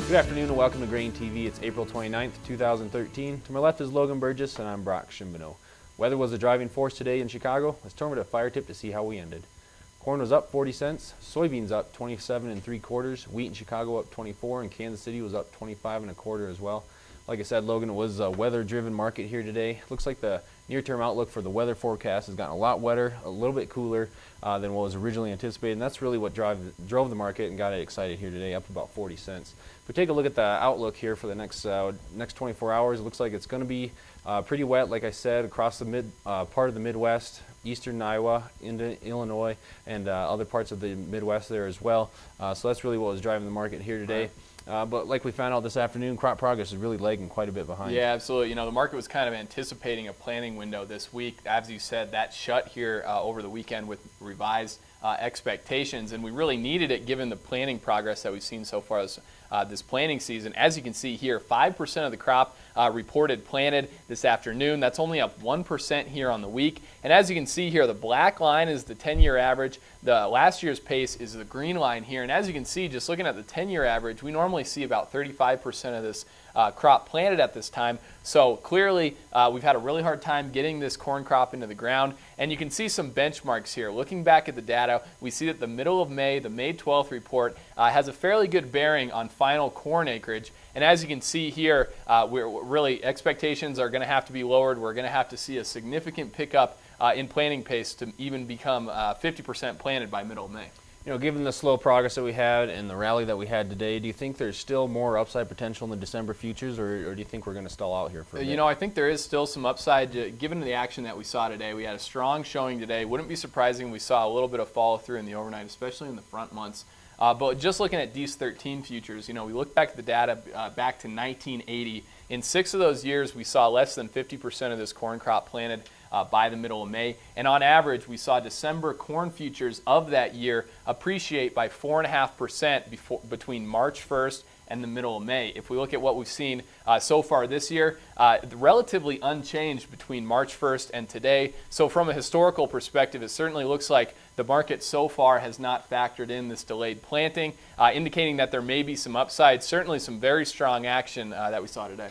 Good afternoon and welcome to GrainTV. It's April 29th, 2013. To my left is Logan Burgess and I'm Brock Shimbino. Weather was the driving force today in Chicago. Let's turn over to Fire Tip to see how we ended. Corn was up 40 cents, soybeans up 27 3/4, wheat in Chicago up 24, and Kansas City was up 25 1/4 as well. Like I said, Logan, it was a weather-driven market here today. Looks like the near-term outlook for the weather forecast has gotten a lot wetter, a little bit cooler than what was originally anticipated, and that's really what drove the market and got it excited here today, up about 40 cents. If we take a look at the outlook here for the next 24 hours, it looks like it's going to be pretty wet, like I said, across the part of the Midwest, eastern Iowa, into Illinois, and other parts of the Midwest there as well. So that's really what was driving the market here today. But like we found out this afternoon, crop progress is really lagging quite a bit behind. Yeah, absolutely. You know, the market was kind of anticipating a planting window this week. As you said, that shut here over the weekend with revised expectations, and we really needed it given the planting progress that we've seen so far this planting season. As you can see here, 5% of the crop reported planted this afternoon. That's only up 1% here on the week. And as you can see here, the black line is the 10-year average. The last year's pace is the green line here. And as you can see, just looking at the 10-year average, we normally see about 35% of this crop planted at this time. So clearly, we've had a really hard time getting this corn crop into the ground. And you can see some benchmarks here. Looking back at the data, we see that the middle of May, the May 12th report, has a fairly good bearing on final corn acreage. And as you can see here, expectations are going to have to be lowered. We're going to have to see a significant pickup in planting pace to even become 50% planted by middle of May. You know, given the slow progress that we had and the rally that we had today, do you think there's still more upside potential in the December futures, or do you think we're going to stall out here for a bit? You know, I think there is still some upside given the action that we saw today. We had a strong showing today. Wouldn't be surprising we saw a little bit of follow through in the overnight, especially in the front months. But just looking at these 13 futures, you know, we look back at the data back to 1980. In 6 of those years, we saw less than 50% of this corn crop planted by the middle of May. And on average, we saw December corn futures of that year appreciate by 4.5% between March 1st and the middle of May. If we look at what we've seen so far this year, relatively unchanged between March 1st and today. So from a historical perspective, it certainly looks like the market so far has not factored in this delayed planting, indicating that there may be some upside, certainly some very strong action that we saw today.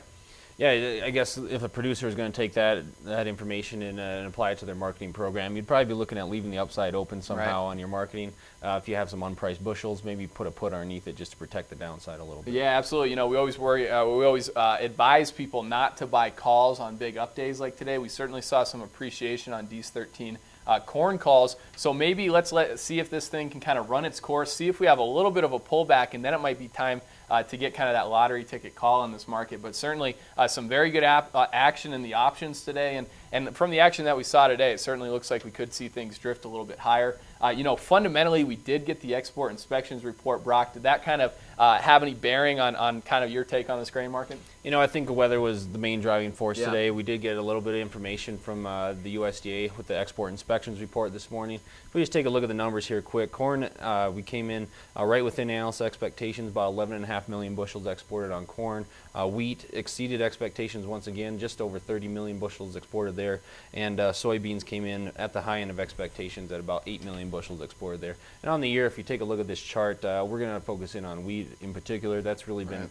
Yeah, I guess if a producer is going to take that information and apply it to their marketing program, you'd probably be looking at leaving the upside open somehow on your marketing. If you have some unpriced bushels, maybe put a put underneath it just to protect the downside a little bit. Yeah, absolutely. You know, we always advise people not to buy calls on big up days like today. We certainly saw some appreciation on these 13 corn calls. So maybe let's see if this thing can kind of run its course, see if we have a little bit of a pullback, and then it might be time to get kind of that lottery ticket call on this market. But certainly some very good action in the options today. And from the action that we saw today, it certainly looks like we could see things drift a little bit higher. You know, fundamentally, we did get the export inspections report, Brock. Did that kind of have any bearing on kind of your take on this grain market? You know, I think the weather was the main driving force today. We did get a little bit of information from the USDA with the export inspections report this morning. If we just take a look at the numbers here quick, corn, we came in right within analyst expectations, about 11.5 million bushels exported on corn. Wheat exceeded expectations once again, just over 30 million bushels exported there. And soybeans came in at the high end of expectations at about 8 million bushels exported there. And on the year, if you take a look at this chart, we're going to focus in on wheat in particular. That's really been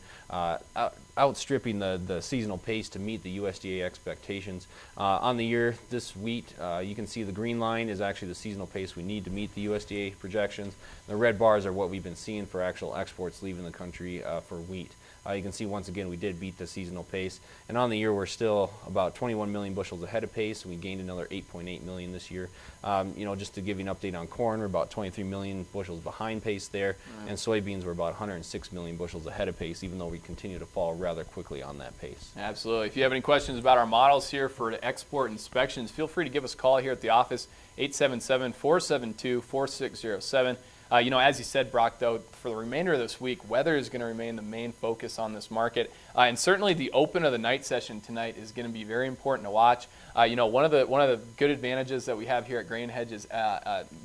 outstripping the seasonal pace to meet the USDA expectations. On the year, this wheat, you can see the green line is actually the seasonal pace we need to meet the USDA projections. The red bars are what we've been seeing for actual exports leaving the country for wheat. You can see once again we did beat the seasonal pace, and on the year we're still about 21 million bushels ahead of pace, and we gained another 8.8 million this year. You know, just to give you an update on corn, we're about 23 million bushels behind pace there, and soybeans were about 106 million bushels ahead of pace, even though we continue to fall rather quickly on that pace. Absolutely. If you have any questions about our models here for export inspections, feel free to give us a call here at the office, 877-472-4607. You know, as you said, Brock, though, for the remainder of this week, weather is going to remain the main focus on this market. And certainly the open of the night session tonight is going to be very important to watch. One of the good advantages that we have here at Grain Hedge is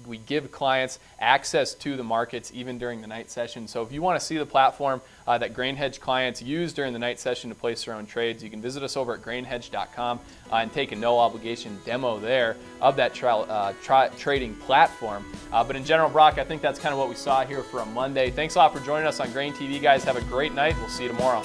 we give clients access to the markets even during the night session. So if you want to see the platform that Grain Hedge clients use during the night session to place their own trades, you can visit us over at grainhedge.com and take a no obligation demo there of that trading platform. But in general, Brock, I think that's kind of what we saw here for a Monday. Thanks a lot for joining us on GrainTV, guys. Have a great night. We'll see you tomorrow.